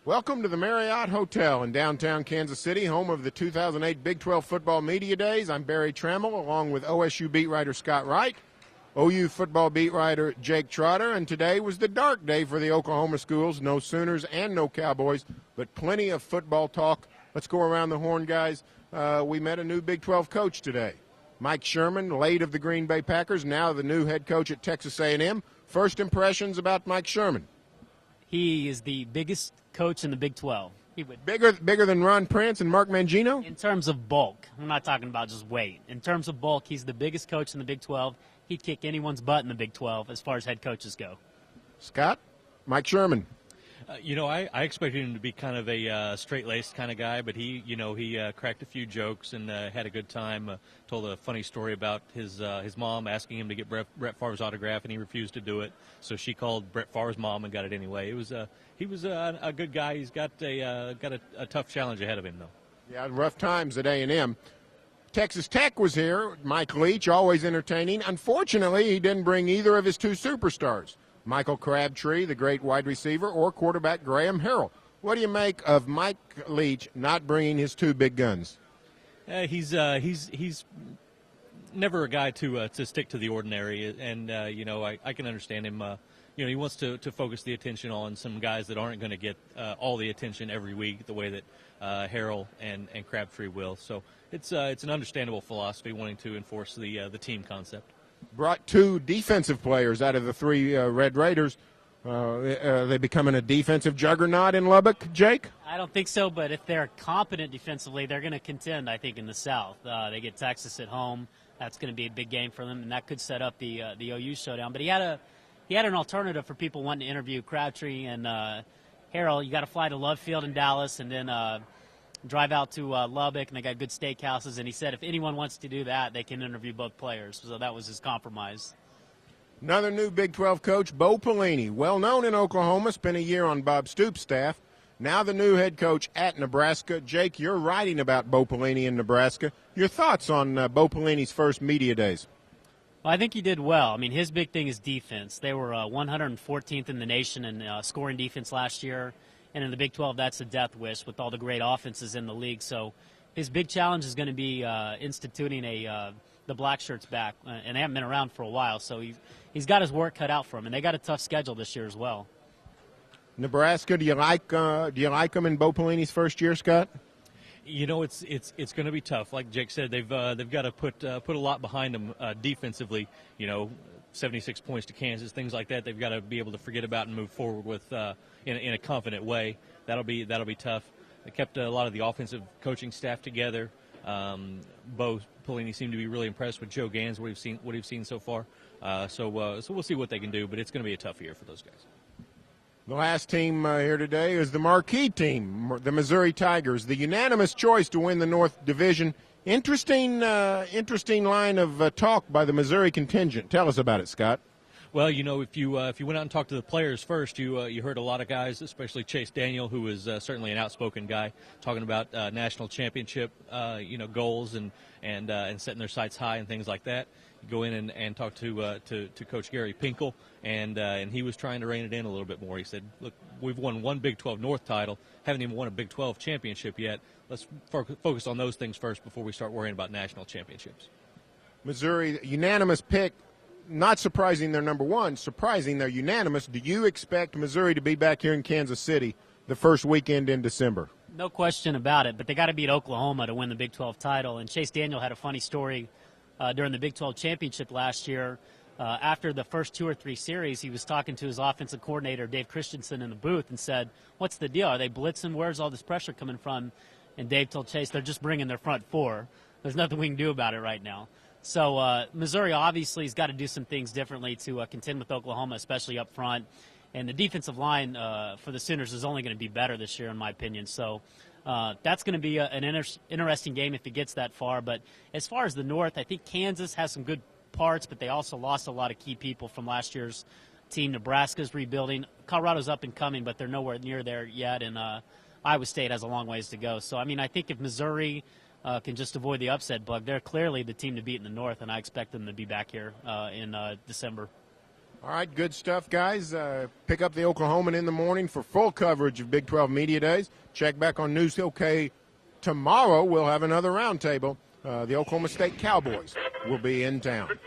Welcome to the Marriott Hotel in downtown Kansas City, home of the 2008 Big 12 Football Media Days. I'm Barry Tramel, along with OSU beat writer Scott Wright, OU football beat writer Jake Trotter, and today was the dark day for the Oklahoma schools. No Sooners and no Cowboys, but plenty of football talk. Let's go around the horn, guys. We met a new Big 12 coach today. Mike Sherman, late of the Green Bay Packers, now the new head coach at Texas A&M. First impressions about Mike Sherman. He is the biggest coach in the Big 12. Bigger than Ron Prince and Mark Mangino? In terms of bulk. I'm not talking about just weight. In terms of bulk, he's the biggest coach in the Big 12. He'd kick anyone's butt in the Big 12 as far as head coaches go. Scott? Mike Sherman. I expected him to be kind of a straight-laced kind of guy, but he cracked a few jokes and had a good time. Told a funny story about his mom asking him to get Brett Favre's autograph, and he refused to do it. So she called Brett Favre's mom and got it anyway. He was a good guy. He's got a tough challenge ahead of him, though. Yeah, rough times at A&M. Texas Tech was here. Mike Leach, always entertaining. Unfortunately, he didn't bring either of his two superstars, Michael Crabtree, the great wide receiver, or quarterback Graham Harrell. What do you make of Mike Leach not bringing his two big guns? He's never a guy to stick to the ordinary, and I can understand him. He wants to focus the attention on some guys that aren't going to get all the attention every week the way that Harrell and Crabtree will. So it's an understandable philosophy, wanting to enforce the team concept. Brought two defensive players out of the three Red Raiders. They becoming a defensive juggernaut in Lubbock, Jake? I don't think so, but if they're competent defensively, they're going to contend, I think, in the South. They get Texas at home. That's going to be a big game for them, and that could set up the OU showdown. But he had an alternative for people wanting to interview Crabtree and Harrell. You got to fly to Love Field in Dallas and then drive out to Lubbock, and they got good steakhouses. And he said if anyone wants to do that, they can interview both players. So that was his compromise. Another new Big 12 coach, Bo Pelini, well known in Oklahoma, spent a year on Bob Stoops' staff. Now the new head coach at Nebraska. Jake, you're writing about Bo Pelini in Nebraska. Your thoughts on Bo Pelini's first media days? Well, I think he did well. I mean, his big thing is defense. They were 114th in the nation in scoring defense last year. And in the Big 12, that's a death wish with all the great offenses in the league. So his big challenge is going to be instituting the black shirts back. And they haven't been around for a while. So he's got his work cut out for him. And they got a tough schedule this year as well. Nebraska, do you like them in Bo Pelini's first year, Scott? It's going to be tough. Like Jake said, they've got to put a lot behind them defensively. 76 points to Kansas, things like that. They've got to be able to forget about and move forward with in a confident way. That'll be tough. They kept a lot of the offensive coaching staff together. Bo Pelini seemed to be really impressed with Joe Gans, what we've seen so far. So we'll see what they can do, but it's going to be a tough year for those guys. The last team here today is the marquee team, the Missouri Tigers, the unanimous choice to win the North Division. Interesting line of talk by the Missouri contingent. Tell us about it, Scott. Well, if you went out and talked to the players first, you heard a lot of guys, especially Chase Daniel, who is certainly an outspoken guy, talking about national championship, goals and setting their sights high and things like that. You go in and talk to Coach Gary Pinkel, and he was trying to rein it in a little bit more. He said, "Look, we've won one Big 12 North title, haven't even won a Big 12 championship yet. Let's focus on those things first before we start worrying about national championships." Missouri, unanimous pick. Not surprising they're number one, surprising they're unanimous. Do you expect Missouri to be back here in Kansas City the first weekend in December? No question about it, but they got to beat Oklahoma to win the Big 12 title. And Chase Daniel had a funny story during the Big 12 championship last year. After the first 2 or 3 series, he was talking to his offensive coordinator, Dave Christensen, in the booth and said, "What's the deal? Are they blitzing? Where's all this pressure coming from?" And Dave told Chase, "They're just bringing their front four. There's nothing we can do about it right now." So Missouri obviously has got to do some things differently to contend with Oklahoma, especially up front. And the defensive line for the Sooners is only going to be better this year, in my opinion. So that's going to be an interesting game if it gets that far. But as far as the North, I think Kansas has some good parts, but they also lost a lot of key people from last year's team. Nebraska's rebuilding. Colorado's up and coming, but they're nowhere near there yet. And Iowa State has a long ways to go. So, I think if Missouri can just avoid the upset bug, they're clearly the team to beat in the North, and I expect them to be back here in December. All right, good stuff, guys. Pick up the Oklahoman in the morning for full coverage of Big 12 Media Days. Check back on News OK tomorrow. We'll have another roundtable. The Oklahoma State Cowboys will be in town.